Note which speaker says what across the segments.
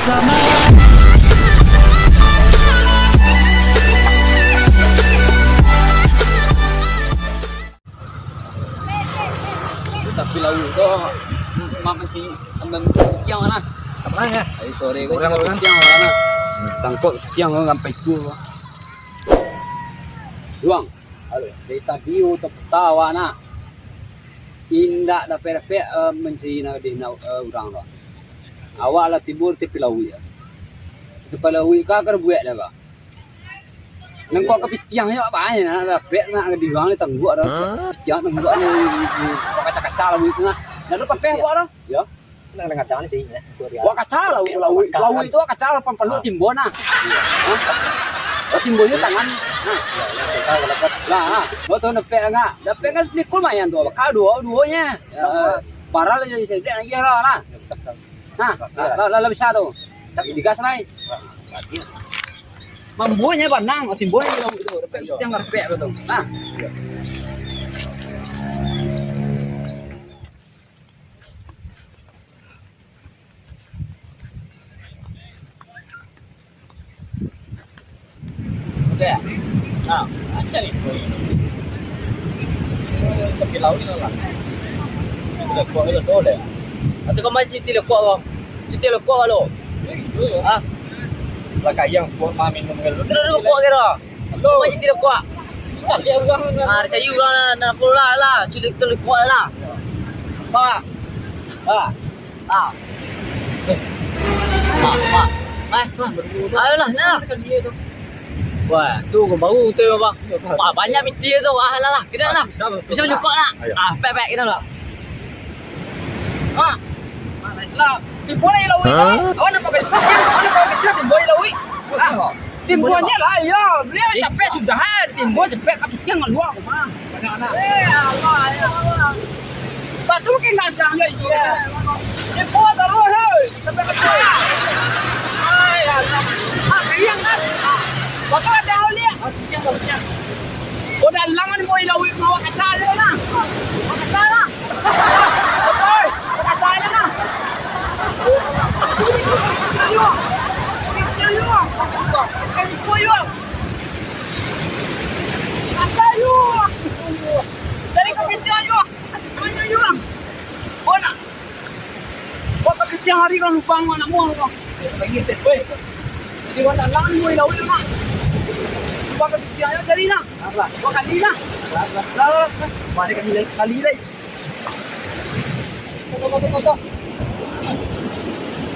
Speaker 1: bersama.
Speaker 2: Tapi lalu itu mak mencing ambil tiang mana?
Speaker 3: Apa ya?
Speaker 2: Hari sore
Speaker 3: Orang orang
Speaker 2: tiang mana? Tangkut tiang sampai tu. Luang. Halo. Dari tadi untuk tawa nak. Indak dah perpek mencing nak di orang tu. Awak lah tibur tapi lawi. Tapi lawi kah kan buat dah kah? Nang kau kepitiang ya apa ya? Nak pek nak di orang ni tangguh dah. Tiang tangguh ni kaca-kaca lawi tu nah. Lalu pakai apa dah? Ya.
Speaker 3: Nang kacang ni sih.
Speaker 2: Wah kaca lawi itu kaca pan timbon nah. Oh timbonnya tangan. Lah, oh tu nepek enggak? Nepek kan sepikul mayan tu. Kau duanya. Parah lah jadi sedek lagi lah. Nah, lah bisa tu. Digas naik. Membuatnya banang, timbonnya itu. Nepek yang nepek tu. Nah. Ya. Nah, ada ni. Tapi laut ni lah. Kita kuat itu boleh. Atau kau main citi lekuk kau. Citi lekuk lo. Ah. Lah kayang kuat mamin mengal. Terus lekuk kira. Lo main citi lekuk. Tak dia orang. Ah, cari orang nak pula lah. Citi lekuk lah. Ba. Ah. Ah. Ayolah, nah. Wah, tu kau baru tu bang. Wah, banyak binti tu. Ah, lah. Kita lah. Bisa jumpa lah. Ah, pek kita lah. Ah. Lah, timbonnya lawi. Awak nak kau besar. Awak nak kau besar timbonnya lawi. Ah. Timbonnya lah ya. Beliau capek sudah. Timbon capek kat tiang luar kau mah. Banyak anak. Allah ya Allah. Batu mungkin nak jangan dia. Timbon terus hei. Sampai ke sana. Ai, Allah. Ah, kayang kan. Batu ada hal ni. Tiang. Oh, dah langan mo ilawi mo kaca dia na. Kaca na. Oi, kaca dia na. Dari kepitian yo. Tanya yo. Bona. Kok kepitian hari kan lupa mana mo kok. Lagi tet. Oi. Jadi wala langan mo ilawi na. Lupa kepitian yo dari na. Lah, kok kali na. Lah. Mana kali lagi. Kok.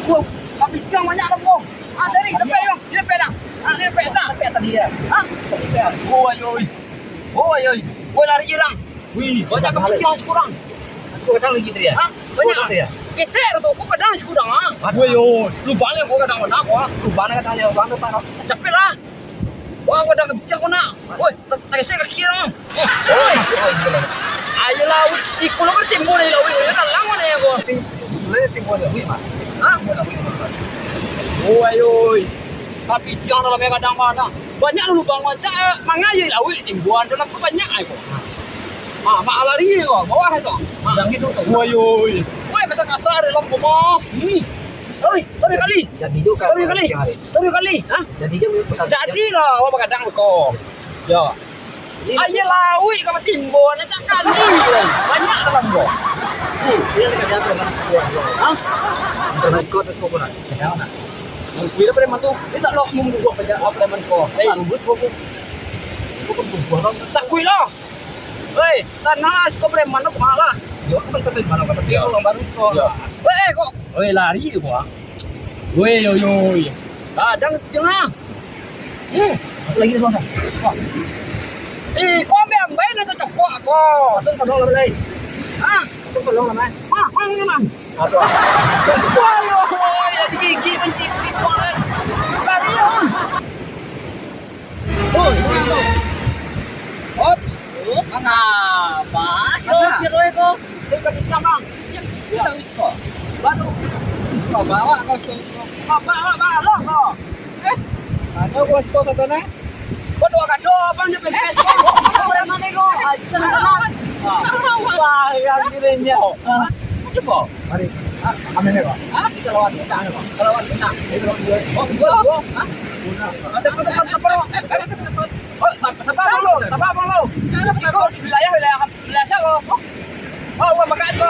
Speaker 2: Wow, tapi jangan banyak lah bro. Ah, dari depan yo, di depan dah. Ah, di depan dah. Depan tadi ya. Ah, depan. Oh, ayoy. Woi lari jirang. Wih, banyak kepikiran sekurang.
Speaker 3: Aku kadang lagi tadi ya.
Speaker 2: Ah, banyak ya. Keter tu, kau kadang sekurang ah.
Speaker 3: Aduh yo,
Speaker 2: Lu balik kau kadang mana kau?
Speaker 3: lu bana katanya orang tu tak.
Speaker 2: Cepet lah. Wah, kau dah kepikiran kau nak. Woi, tak saya ke kiri. Woi. Ayolah, ikut lo bertimbul ni lah. Woi, nak lawan ni aku.
Speaker 3: Boleh timbul ni mah.
Speaker 2: Ah, oh ayoy. Tapi jangan dalam kadang mana. Banyak lu bangun cak mangayu lawi timbuan dalam banyak ai kok. Ah, mak lari kok, bawah itu.
Speaker 3: Yang itu tu.
Speaker 2: Ayoy. Woi kasar-kasar dalam rumah. Oi, tadi kali.
Speaker 3: Jadi juga.
Speaker 2: Tadi kali. Hah?
Speaker 3: Jadi dia betul.
Speaker 2: Jadi lah, apa kadang kok. Ya. Ayo lawi kamu timbun cak kali. Banyak dalam kok.
Speaker 3: Dia kerja tu mana kuat.
Speaker 2: Hah?
Speaker 3: Terus kau terus kau nak. Kenapa nak?
Speaker 2: Kuila pada mantu. Dia tak lok mung gua pada apa pada mantu. Hei, bus kau. Kau pun buat tak kuila. Hei, tanah kau pada mantu malah.
Speaker 3: Yo kan kata mana kata dia orang baru kau.
Speaker 2: Hei, kok. Hei, lari gua. Woi, yo. Kadang tengah.
Speaker 3: Lagi tu mana?
Speaker 2: Kau ambil ni tu cepok kau.
Speaker 3: Asal kau dong lagi.
Speaker 2: Ah,
Speaker 3: Asal kau dong lagi.
Speaker 2: mana?
Speaker 3: Apa?
Speaker 2: Woi, ada gigi mencicip kau. Lari yo. Ops. Kenapa? Kiro ko. Ikaw kita bang. Ya, ito. Bato. Kau bawa kau. Bawa kau. Ano ko sa sana? Kau dua kado bang di PNS ko. Kau mana ni ko? Sana. Wah, yang kirinya. Coba.
Speaker 3: Mari. Kami ni ba?
Speaker 2: Ha?
Speaker 3: Kita lawan kita ano ba? Kalawan kita. Ito lang dua.
Speaker 2: Oh, gua. Ha?
Speaker 3: Ada
Speaker 2: Oh, sababang lo. Ikut wilayah ko. Oh, gua magaan ko.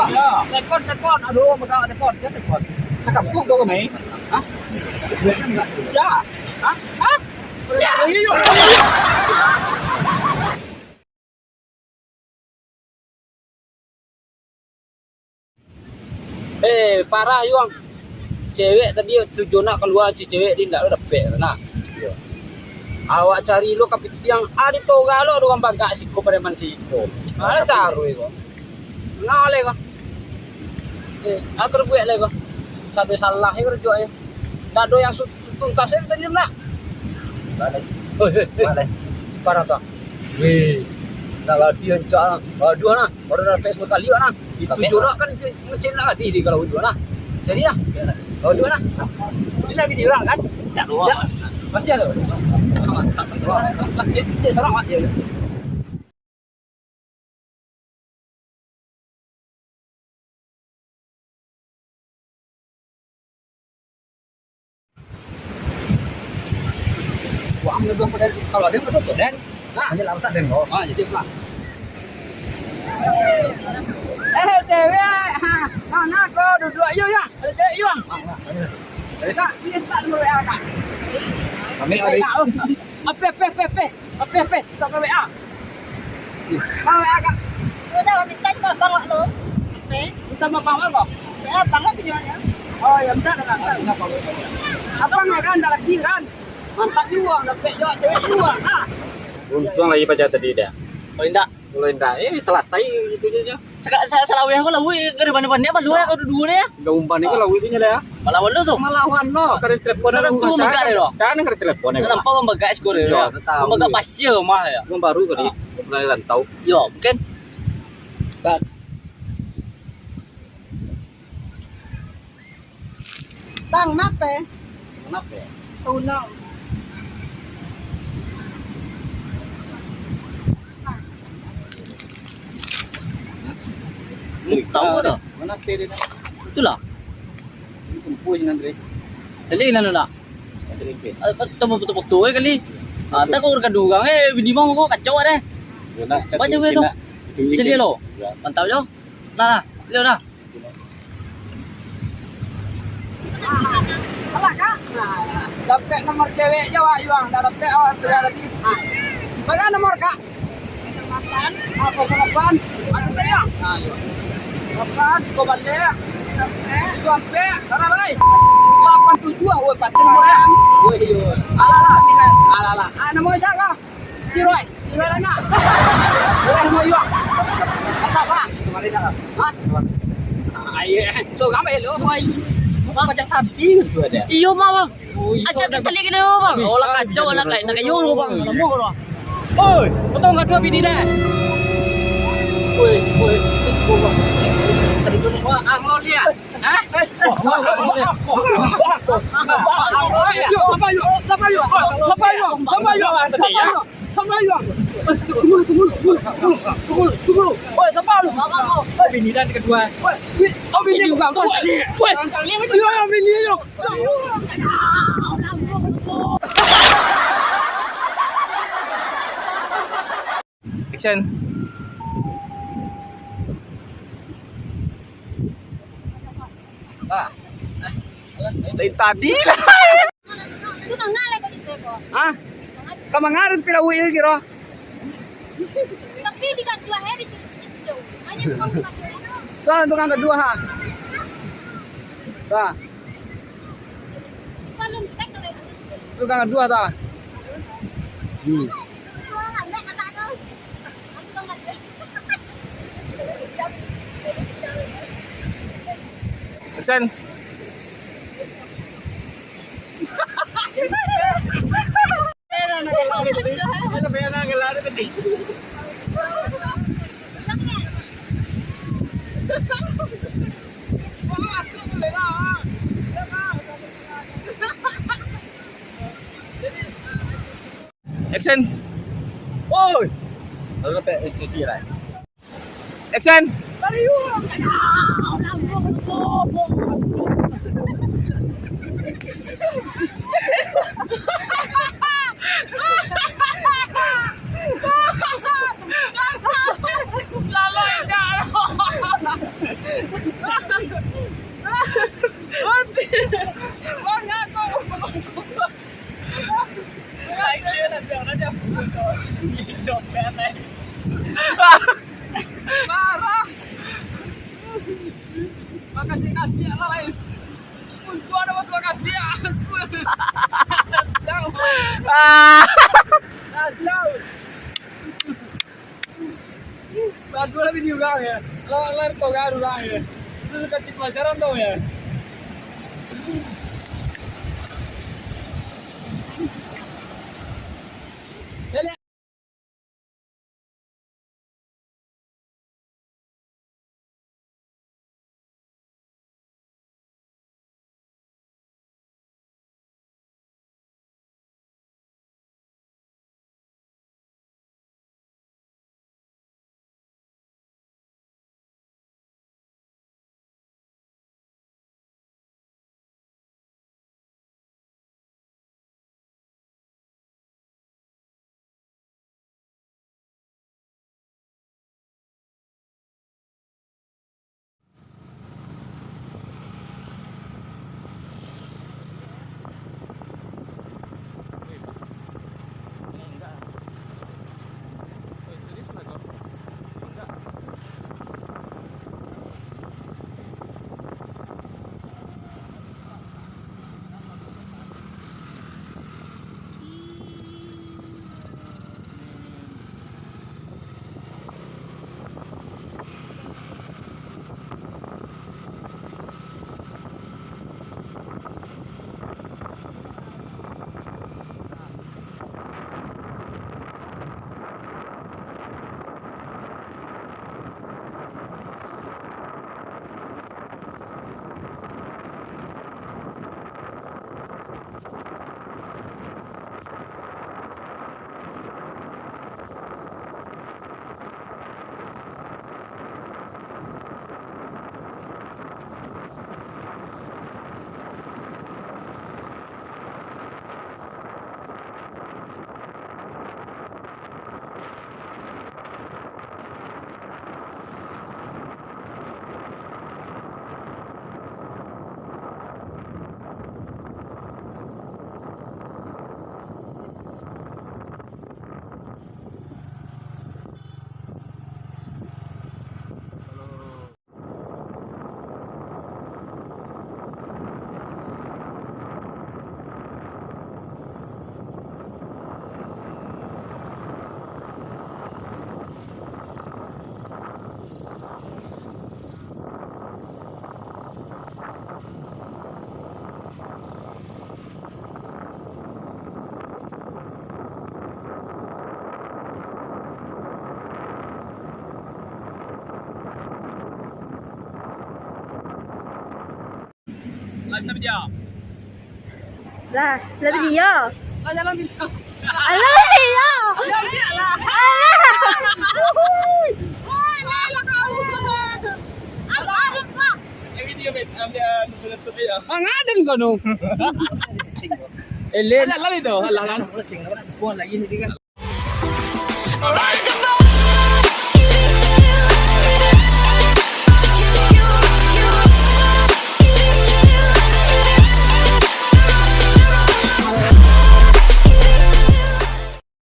Speaker 2: Tekon. Aduh, magaan tekon.
Speaker 3: Nakapug daw kami.
Speaker 2: Ha? Ya. Ha? Ya, iyo. Parah Yuang. Cewek tadi tujuh nak keluar si cewek dia ndak dapet nak. Awak cari lo kapit yang ada toga lo orang bagak siko pada man siko. Ada caru iko. Ngale ko. Aku buat lego. Sampai salah iko jo ya. Ndak do yang tuntas tadi nak.
Speaker 3: Balai.
Speaker 2: Parah tu. Weh. Nak lagi ancak dua nak. Orang Facebook kali nak. Tujuh nak kan ngecil nak di kalau dua nak. Jadi lah. Kalau dua nak. Ini lagi di orang kan? Tak dua. Pasti ada. Dia seorang mak dia. Wah, ngedoh pada kalau ada ngedoh dan nah,
Speaker 3: Hanya lamsak dan kau.
Speaker 2: jadi pulang. Cewek, mana kau duduk yuk ya? Ada cewek yuk. Tak, dia tak dulu ya kak.
Speaker 3: Kami ada.
Speaker 2: Apa? Tak kau WA. Kau WA kak.
Speaker 1: Udah, minta cuma bangla lo.
Speaker 2: Kita mau bawa kok.
Speaker 1: Ya, bangla tujuannya.
Speaker 2: Oh, ya bentar kan. Apa nggak kan? Dah lagi kan? Mantap juga, dapat juga cewek juga.
Speaker 4: Untung lagi baca tadi dah.
Speaker 2: Kalau indah, selesai gitu aja.
Speaker 1: Saya selawih aku lawi ke depan-depannya apa dua kau dua ya?
Speaker 2: Gak umpan itu lah itu dah.
Speaker 1: Melawan lu tuh.
Speaker 2: Melawan lo, karena telepon
Speaker 1: Karena tu megak dia lo.
Speaker 2: Kan karena telepon ya.
Speaker 1: Nampak membagai skor dia.
Speaker 2: Ya, tahu.
Speaker 1: Membagai pasir mah ya.
Speaker 2: Yang baru tadi, mulai lantau.
Speaker 1: Yo, mungkin. Bang, kenapa?
Speaker 2: Kenapa ya?
Speaker 1: Tunang. Tahu dah.
Speaker 2: Mana pede dah?
Speaker 1: Itulah.
Speaker 2: Kumpul dengan Andre.
Speaker 1: Dali na nila.
Speaker 2: Tripit.
Speaker 1: Tamo betul-betul kali. Tak kau berkadugang bini mau kau kacau deh. Banyak weh tu. Jadi lo. Mantap jo. Nah, lihat dah.
Speaker 2: Alah kak. Dapat nomor cewek Jawa Yuang. Dah dapat awak sudah tadi. Mana nomor kak? Apa nomor? Ada saya. Kapan kau balik? Sampai sana lai. 87 woi patin nomornya. Woi yo. Alah. Nomor siapa? Si Roy lah nak. Roy mau Yuang. Kata apa? Kembali dah. Ha? So gamai lo.
Speaker 1: Bang macam tadi tu ada. Iyo mah bang. Aja tali kita bang. Olah kacau anak lain nak kayu bang. Lemu kau.
Speaker 2: Oi, betul enggak dua bini dah? Woi. Tadi tu mau anglo dia. Hah? Sama yuk. Tunggu. Oi, siapa lu? Oi, bini dah kedua. Oi, bini juga. Woi, bini yuk. Action. Tadi lah.
Speaker 1: Itu nangalay ko dito ko.
Speaker 2: Ah, kamangaran pila uwi kiro.
Speaker 1: Tapi di kan dua hari itu. Hanya tukang tukang.
Speaker 2: Saan tukang kedua ha? Sa,
Speaker 1: Kalau tek kalau
Speaker 2: tukang kedua ta. Action. Action. Oi.
Speaker 3: Lalu dapat sisi lah.
Speaker 2: Action. Marah. Makasih lah lain. Untuk ada mas makasih ya. Jauh. Jauh. Badu lebih juga ya. Lar kau garu lah ya. Itu kasih pelajaran dong ya. Sabi dia.
Speaker 5: Lah, lebih dia.
Speaker 2: Jalan bilang.
Speaker 5: Alah, dia.
Speaker 2: Jalan dia lah. Woi, lala kau. Apa?
Speaker 3: Yang ini ambil penutup ya.
Speaker 2: Ngaden kau dong.
Speaker 1: Elen.
Speaker 3: Lalu itu, halangan.
Speaker 1: Bukan lagi ini kan.